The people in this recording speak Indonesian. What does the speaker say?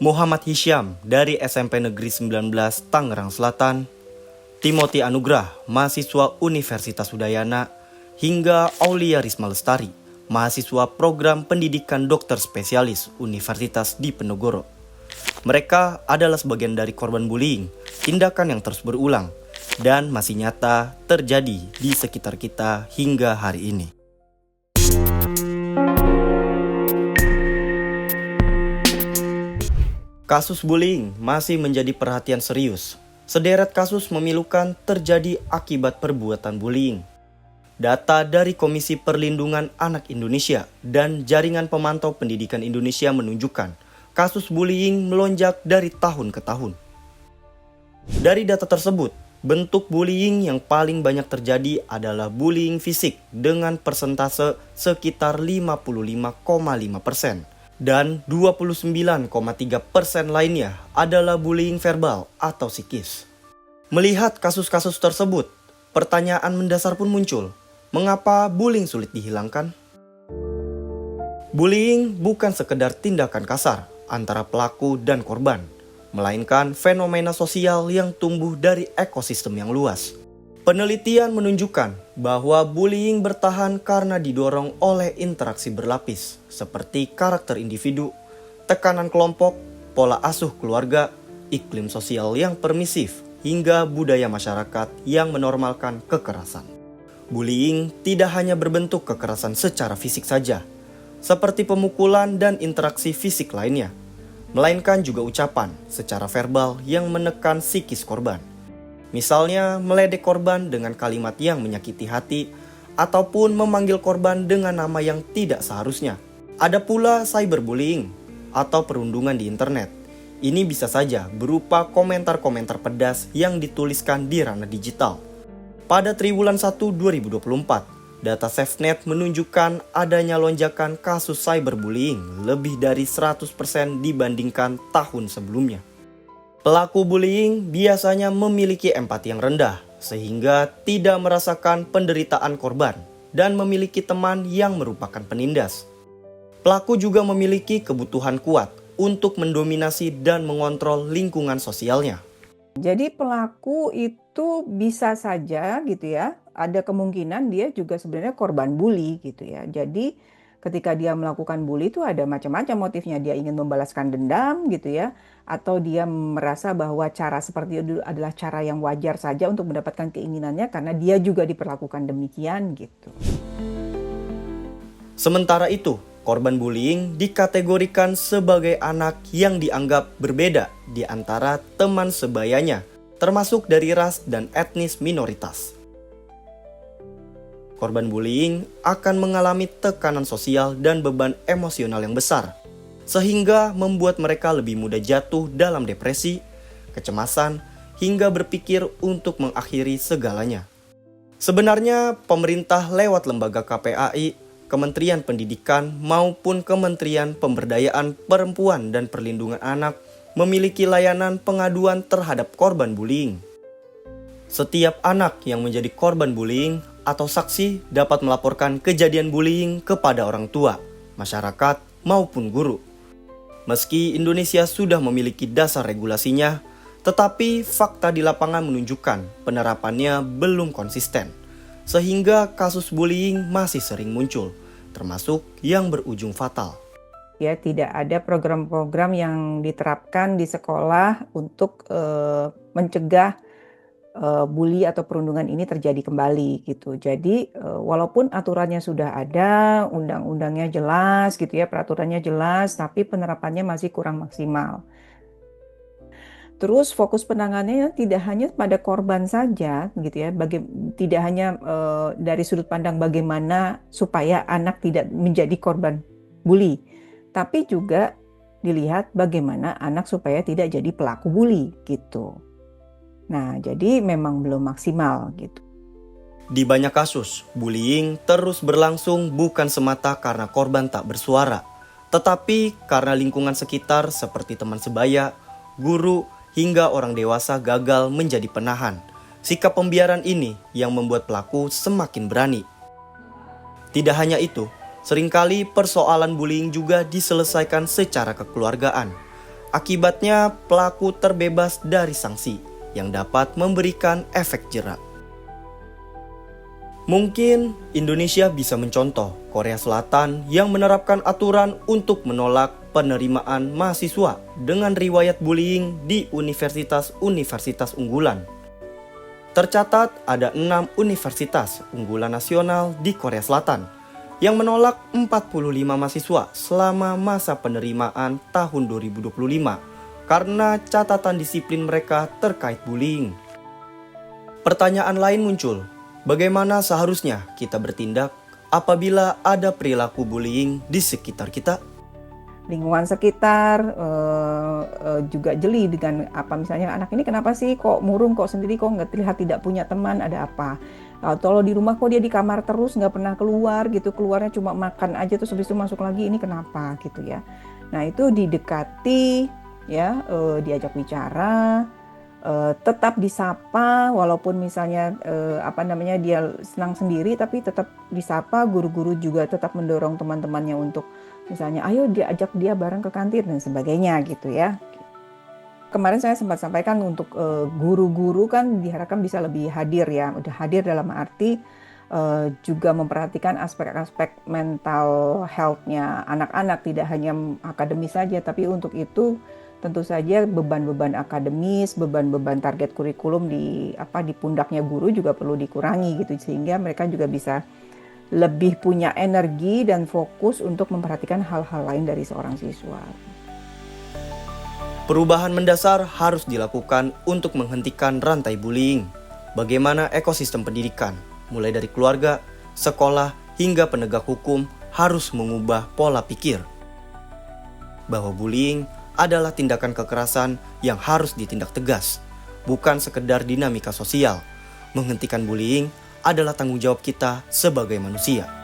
Muhammad Hisyam dari SMP Negeri 19 Tangerang Selatan, Timothy Anugrah, mahasiswa Universitas Udayana, hingga Aulia Risma Lestari, mahasiswa program pendidikan dokter spesialis Universitas Diponegoro. Mereka adalah sebagian dari korban bullying, tindakan yang terus berulang, dan masih nyata terjadi di sekitar kita hingga hari ini. Kasus bullying masih menjadi perhatian serius. Sederet kasus memilukan terjadi akibat perbuatan bullying. Data dari Komisi Perlindungan Anak Indonesia dan Jaringan Pemantau Pendidikan Indonesia menunjukkan kasus bullying melonjak dari tahun ke tahun. Dari data tersebut, bentuk bullying yang paling banyak terjadi adalah bullying fisik dengan persentase sekitar 55,5%. Dan 29,3% lainnya adalah bullying verbal atau psikis. Melihat kasus-kasus tersebut, pertanyaan mendasar pun muncul. Mengapa bullying sulit dihilangkan? Bullying bukan sekedar tindakan kasar antara pelaku dan korban, melainkan fenomena sosial yang tumbuh dari ekosistem yang luas. Penelitian menunjukkan bahwa bullying bertahan karena didorong oleh interaksi berlapis, seperti karakter individu, tekanan kelompok, pola asuh keluarga, iklim sosial yang permisif, hingga budaya masyarakat yang menormalkan kekerasan. Bullying tidak hanya berbentuk kekerasan secara fisik saja, seperti pemukulan dan interaksi fisik lainnya, melainkan juga ucapan secara verbal yang menekan psikis korban. Misalnya meledek korban dengan kalimat yang menyakiti hati, ataupun memanggil korban dengan nama yang tidak seharusnya. Ada pula cyberbullying atau perundungan di internet. Ini bisa saja berupa komentar-komentar pedas yang dituliskan di ranah digital. Pada triwulan 1 2024, data SafeNet menunjukkan adanya lonjakan kasus cyberbullying lebih dari 100% dibandingkan tahun sebelumnya. Pelaku bullying biasanya memiliki empati yang rendah, sehingga tidak merasakan penderitaan korban dan memiliki teman yang merupakan penindas. Pelaku juga memiliki kebutuhan kuat untuk mendominasi dan mengontrol lingkungan sosialnya. Jadi pelaku itu bisa saja gitu ya, ada kemungkinan dia juga sebenarnya korban bully gitu ya. Jadi ketika dia melakukan bully itu ada macam-macam motifnya. Dia ingin membalaskan dendam gitu ya, atau dia merasa bahwa cara seperti itu adalah cara yang wajar saja untuk mendapatkan keinginannya karena dia juga diperlakukan demikian gitu. Sementara itu, korban bullying dikategorikan sebagai anak yang dianggap berbeda di antara teman sebayanya, termasuk dari ras dan etnis minoritas. Korban bullying akan mengalami tekanan sosial dan beban emosional yang besar, sehingga membuat mereka lebih mudah jatuh dalam depresi, kecemasan, hingga berpikir untuk mengakhiri segalanya. Sebenarnya, pemerintah lewat lembaga KPAI, Kementerian Pendidikan, maupun Kementerian Pemberdayaan Perempuan dan Perlindungan Anak memiliki layanan pengaduan terhadap korban bullying. Setiap anak yang menjadi korban bullying atau saksi dapat melaporkan kejadian bullying kepada orang tua, masyarakat, maupun guru. Meski Indonesia sudah memiliki dasar regulasinya, tetapi fakta di lapangan menunjukkan penerapannya belum konsisten, sehingga kasus bullying masih sering muncul, termasuk yang berujung fatal. Ya, tidak ada program-program yang diterapkan di sekolah untuk mencegah bully atau perundungan ini terjadi kembali gitu. Jadi walaupun aturannya sudah ada, undang-undangnya jelas gitu ya, peraturannya jelas, tapi penerapannya masih kurang maksimal. Terus fokus penanganannya tidak hanya pada korban saja gitu ya, tidak hanya dari sudut pandang bagaimana supaya anak tidak menjadi korban bully, tapi juga dilihat bagaimana anak supaya tidak jadi pelaku bully gitu. Nah, jadi memang belum maksimal gitu. Di banyak kasus, bullying terus berlangsung bukan semata karena korban tak bersuara, tetapi karena lingkungan sekitar seperti teman sebaya, guru, hingga orang dewasa gagal menjadi penahan. Sikap pembiaran ini yang membuat pelaku semakin berani. Tidak hanya itu, seringkali persoalan bullying juga diselesaikan secara kekeluargaan. Akibatnya, pelaku terbebas dari sanksi yang dapat memberikan efek jera. Mungkin Indonesia bisa mencontoh Korea Selatan yang menerapkan aturan untuk menolak penerimaan mahasiswa dengan riwayat bullying di universitas-universitas unggulan. Tercatat ada 6 universitas unggulan nasional di Korea Selatan yang menolak 45 mahasiswa selama masa penerimaan tahun 2025 karena catatan disiplin mereka terkait bullying. Pertanyaan lain muncul, bagaimana seharusnya kita bertindak apabila ada perilaku bullying di sekitar kita? Lingkungan sekitar juga jeli dengan apa, misalnya anak ini kenapa sih kok murung, kok sendiri, kok nggak terlihat tidak punya teman, ada apa? Kalau di rumah kok dia di kamar terus nggak pernah keluar gitu, keluarnya cuma makan aja terus habis itu masuk lagi, ini kenapa gitu ya. Nah itu didekati ya, diajak bicara, tetap disapa walaupun misalnya dia senang sendiri, tapi tetap disapa. Guru-guru juga tetap mendorong teman-temannya untuk misalnya ayo diajak dia bareng ke kantin dan sebagainya gitu ya. Kemarin saya sempat sampaikan untuk guru-guru kan diharapkan bisa lebih hadir ya. Udah hadir dalam arti juga memperhatikan aspek-aspek mental health-nya anak-anak, tidak hanya akademis saja, tapi untuk itu tentu saja beban-beban akademis, beban-beban target kurikulum di pundaknya guru juga perlu dikurangi gitu, sehingga mereka juga bisa lebih punya energi dan fokus untuk memperhatikan hal-hal lain dari seorang siswa. Perubahan mendasar harus dilakukan untuk menghentikan rantai bullying. Bagaimana ekosistem pendidikan, mulai dari keluarga, sekolah, hingga penegak hukum harus mengubah pola pikir bahwa bullying adalah tindakan kekerasan yang harus ditindak tegas, bukan sekedar dinamika sosial. Menghentikan bullying adalah tanggung jawab kita sebagai manusia.